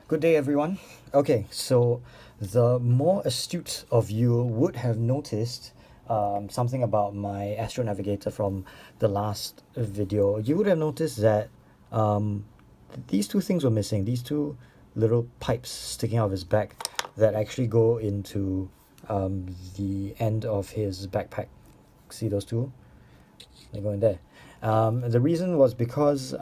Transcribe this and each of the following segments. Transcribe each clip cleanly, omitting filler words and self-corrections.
Good day, everyone. Okay, so the more astute of you would have noticed something about my Astro Navigator from the last video. You would have noticed that um, these two things were missing. These two little pipes sticking out of his back that actually go into the end of his backpack. See those two? They go in there. The reason was because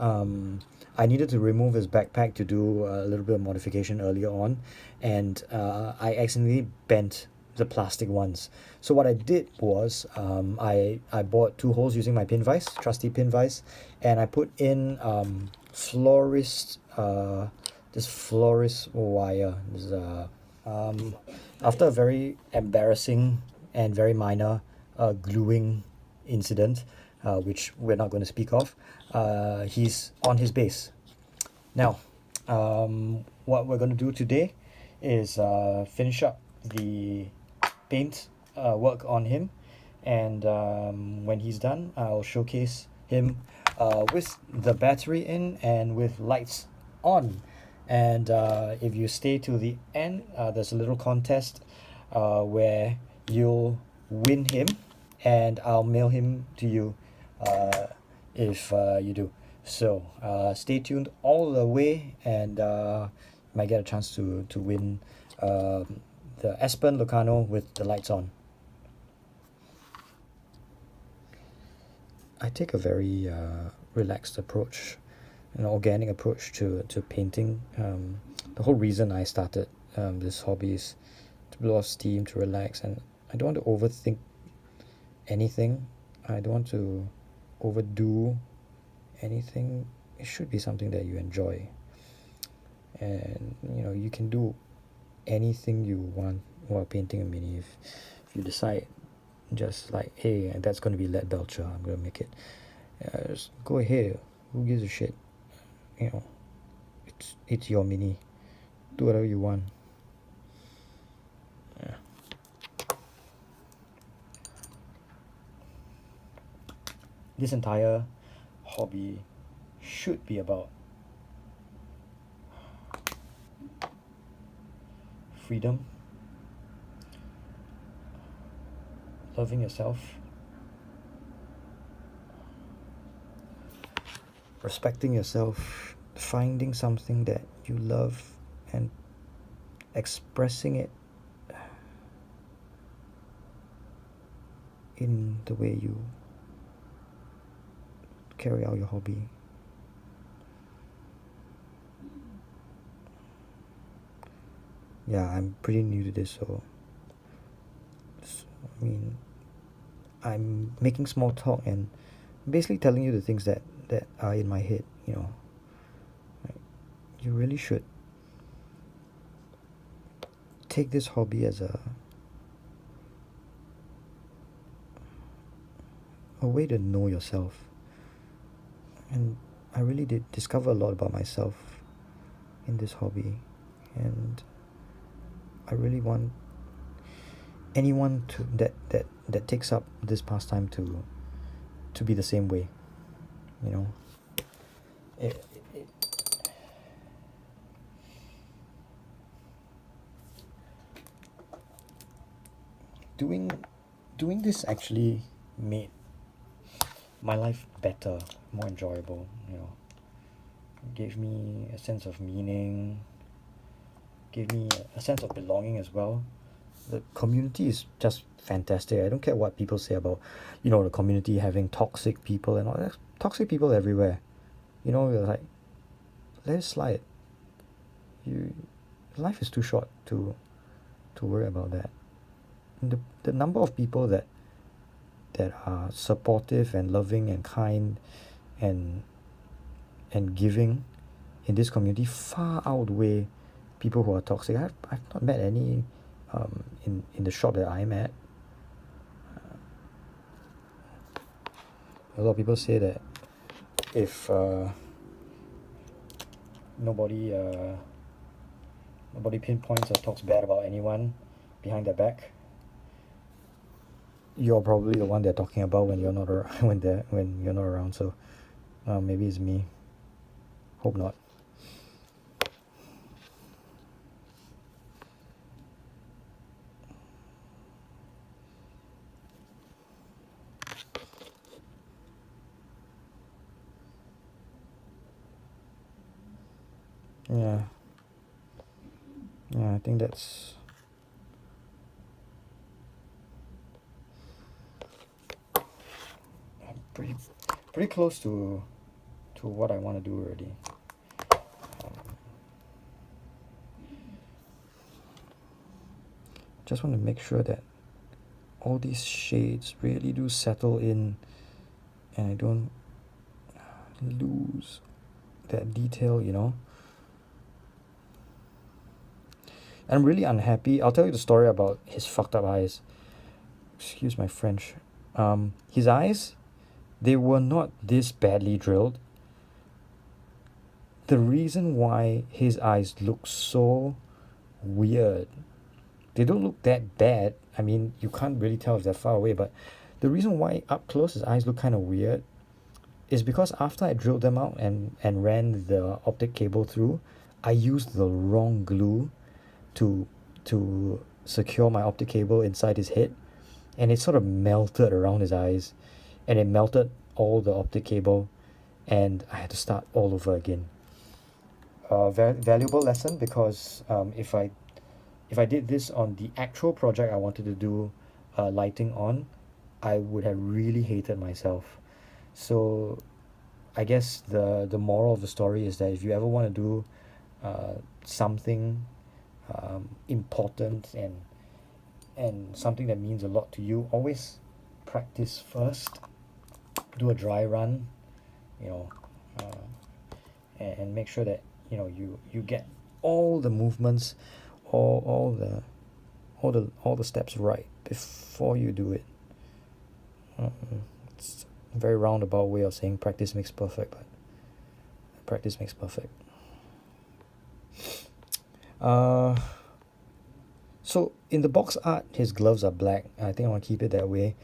I needed to remove his backpack to do a little bit of modification earlier on, and I accidentally bent the plastic ones. So what I did was I bought two holes using my pin vise, trusty pin vise, and I put in this florist wire. After a very embarrassing and very minor gluing incident, which we're not going to speak of, he's on his base. Now, what we're going to do today is finish up the paint work on him, and when he's done, I'll showcase him with the battery in and with lights on. And if you stay to the end, there's a little contest where you'll win him, and I'll mail him to you if you do. So stay tuned all the way, and you might get a chance to win the Espern Locarno with the lights on. I take a very relaxed approach, an organic approach to painting. The whole reason I started this hobby is to blow off steam, to relax, and I don't want to overthink anything. I don't want to overdo anything. It should be something that you enjoy, and you can do anything you want while painting a mini. If you decide, just like, hey, that's going to be lead belcher, I'm going to make it, just go ahead. Who gives a shit? It's your mini. Do whatever you want. Yeah. This entire hobby should be about freedom, loving yourself, respecting yourself, finding something that you love and expressing it in the way you carry out your hobby. Yeah, I'm pretty new to this, so I mean, I'm making small talk and basically telling you the things that are in my head. Like, you really should take this hobby as a way to know yourself. And I really did discover a lot about myself in this hobby, and I really want anyone that takes up this pastime to be the same way. It, doing this actually made my life better, more enjoyable. It gave me a sense of meaning, gave me a sense of belonging as well. The community is just fantastic. I don't care what people say about the community having toxic people and all that. Toxic people everywhere. You're like, let it slide. Life is too short to worry about that. And the number of people that are supportive and loving and kind and giving in this community far outweigh people who are toxic. I've not met any in the shop that I'm at. A lot of people say that if nobody pinpoints or talks bad about anyone behind their back, you're probably the one they're talking about when you're not when you're not around. So maybe it's me. Hope not. Yeah. Yeah, I think that's pretty pretty close to what I want to do already. Just want to make sure that all these shades really do settle in and I don't lose that detail, you know. I'm really unhappy. I'll tell you the story about his fucked up eyes. Excuse my French. His eyes, they were not this badly drilled. The reason why his eyes look so weird, they don't look that bad. I mean, you can't really tell if they're far away, but the reason why up close his eyes look kind of weird is because after I drilled them out and ran the optic cable through, I used the wrong glue to to secure my optic cable inside his head, and it sort of melted around his eyes, and it melted all the optic cable, and I had to start all over again. Valuable lesson because if I did this on the actual project I wanted to do lighting on, I would have really hated myself. So I guess the moral of the story is that if you ever want to do something important and something that means a lot to you, always practice first. Do a dry run, you know, and make sure that you get all the movements, all the steps right before you do it. It's a very roundabout way of saying practice makes perfect, but practice makes perfect. So in the box art, his gloves are black. I think I want to keep it that way.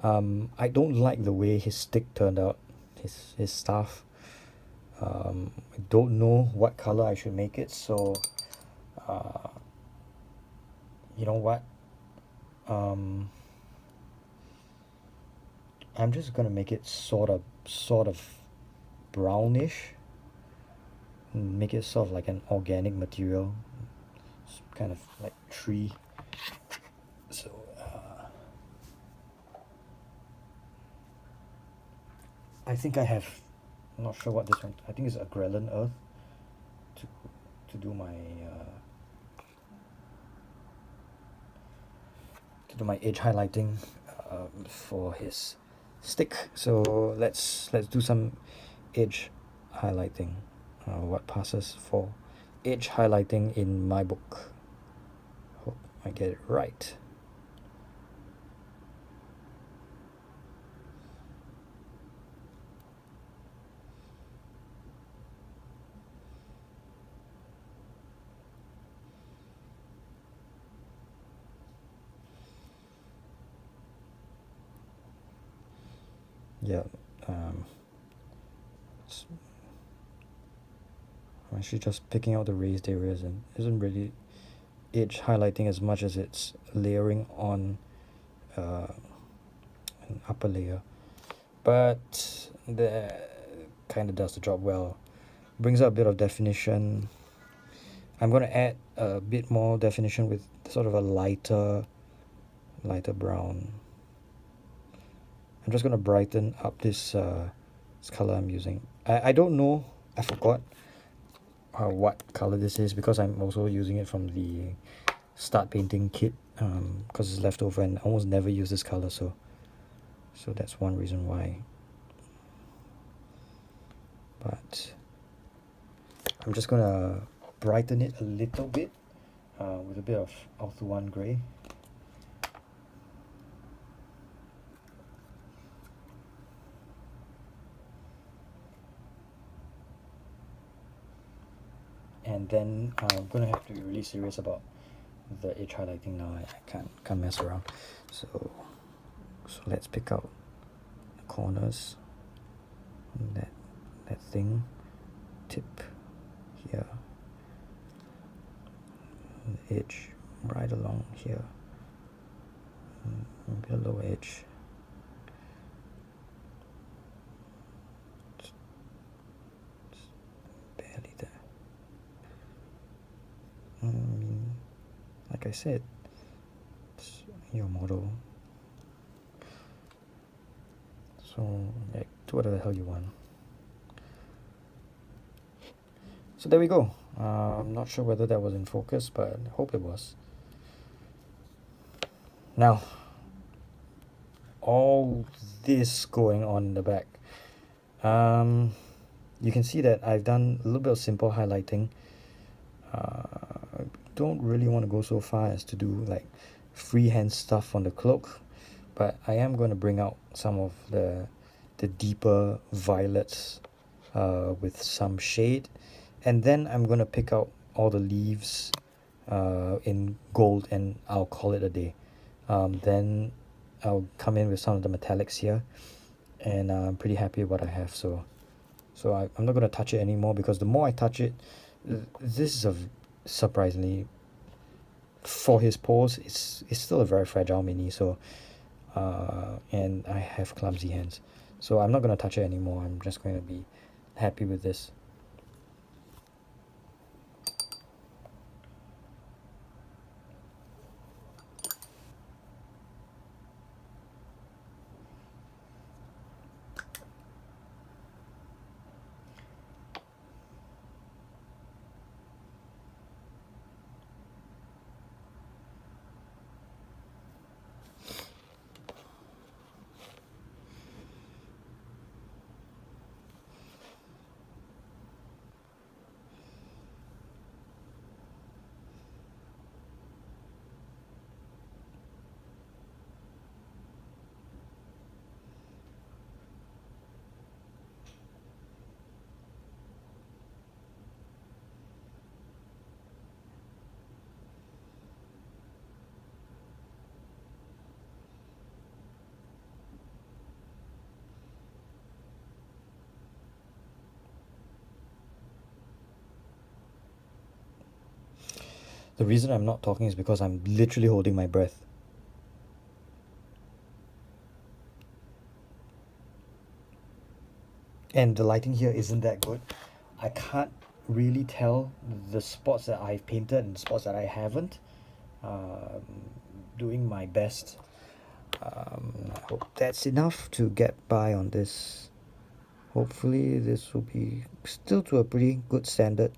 I don't like the way his stick turned out, his staff. I don't know what color I should make it, so you know what? I'm just gonna make it sort of brownish. Make it sort of like an organic material, kind of like tree. So I think I have. I'm not sure what this one. I think it's Agrellan Earth to do my edge highlighting for his stick. So let's do some edge highlighting. What passes for edge highlighting in my book? Hope I get it right. Yeah, I'm actually just picking out the raised areas and isn't really edge highlighting as much as it's layering on an upper layer, but that kind of does the job well. Brings out a bit of definition. I'm going to add a bit more definition with sort of a lighter brown. I'm just going to brighten up this color I'm using. I don't know, I forgot what color this is because I'm also using it from the start painting kit because it's left over and I almost never use this color, so that's one reason why. But I'm just gonna brighten it a little bit with a bit of Alpha 1 gray. And then I'm gonna have to be really serious about the edge highlighting now. I can't mess around. So let's pick out the corners. That thing, tip here, the edge right along here, below edge. Just barely there. like I said, it's your model. So yeah, do whatever the hell you want. So there we go. I'm not sure whether that was in focus, but I hope it was. Now, all this going on in the back. You can see that I've done a little bit of simple highlighting. I don't really want to go so far as to do like freehand stuff on the cloak, but I am going to bring out some of the deeper violets with some shade, and then I'm going to pick out all the leaves in gold, and I'll call it a day. Then I'll come in with some of the metallics here, and I'm pretty happy with what I have. So I'm not going to touch it anymore, because the more I touch it, this is a surprisingly, for his pose, it's still a very fragile mini. So and I have clumsy hands, so I'm not going to touch it anymore. I'm just going to be happy with this. The reason I'm not talking is because I'm literally holding my breath. And the lighting here isn't that good. I can't really tell the spots that I've painted and the spots that I haven't. Doing my best. I hope that's enough to get by on this. Hopefully this will be still to a pretty good standard.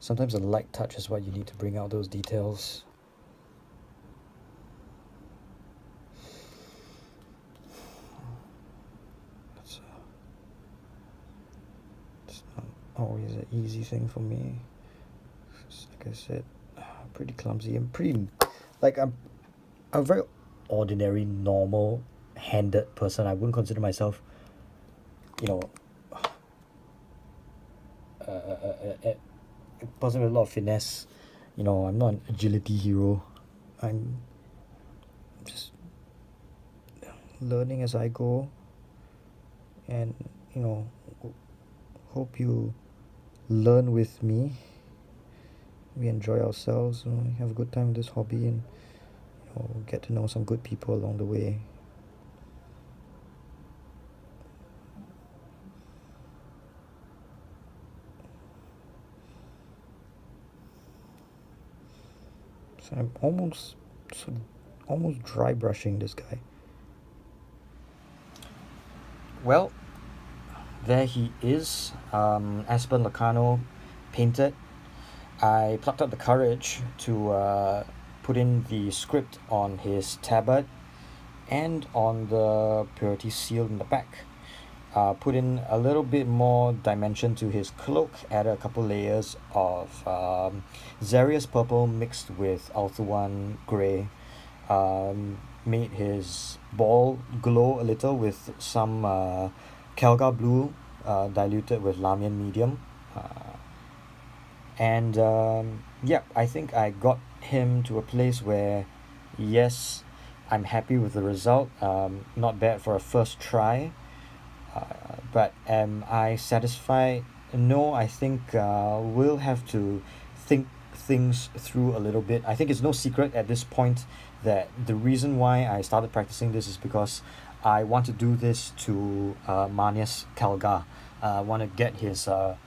Sometimes a light touch is what you need to bring out those details. It's not always an easy thing for me. Like I said, pretty clumsy and pretty, like I'm a very ordinary, normal handed person. I wouldn't consider myself, you know, a person with a lot of finesse. I'm not an agility hero. I'm just learning as I go, and hope you learn with me. We enjoy ourselves, have a good time with this hobby, and get to know some good people along the way. So I'm almost dry brushing this guy. Well, there he is, Espern Locarno painted. I plucked up the courage to put in the script on his tabard and on the purity seal in the back. Put in a little bit more dimension to his cloak, added a couple layers of Xerius purple mixed with Alpha 1 grey, made his ball glow a little with some Kelga blue diluted with Lamian medium. And yeah, I think I got him to a place where, yes, I'm happy with the result. Not bad for a first try. But am I satisfied? No, I think we'll have to think things through a little bit. I think it's no secret at this point that the reason why I started practicing this is because I want to do this to Manias Kalga. I want to get his a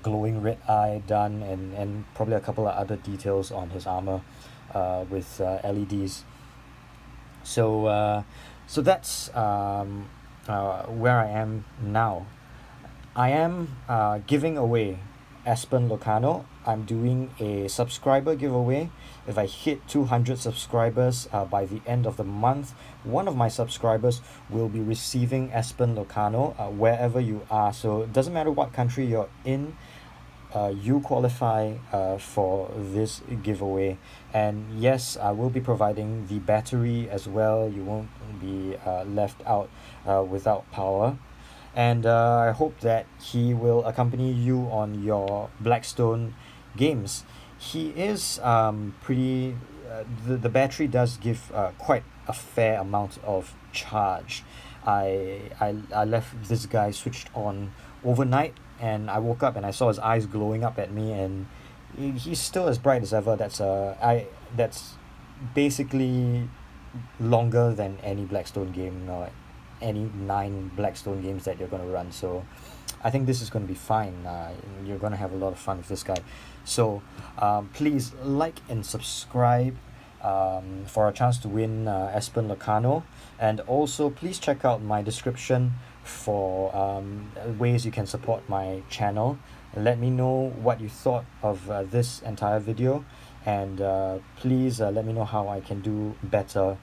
glowing red eye done, and probably a couple of other details on his armor with LEDs. So so that's where I am now. I am giving away Espern Locarno. I'm doing a subscriber giveaway. If I hit 200 subscribers by the end of the month, one of my subscribers will be receiving Espern Locarno wherever you are. So it doesn't matter what country you're in, you qualify for this giveaway. And yes, I will be providing the battery as well. You won't be left out without power. And I hope that he will accompany you on your Blackstone games. He is pretty. The battery does give quite a fair amount of charge. I left this guy switched on overnight, and I woke up and I saw his eyes glowing up at me, and he's still as bright as ever. That's basically longer than any Blackstone game, any 9 Blackstone games that you're going to run. So I think this is going to be fine. You're going to have a lot of fun with this guy. So please like and subscribe for a chance to win Espern Locarno. And also please check out my description for ways you can support my channel. Let me know what you thought of this entire video, and please let me know how I can do better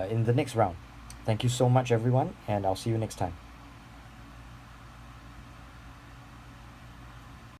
in the next round. Thank you so much, everyone, and I'll see you next time.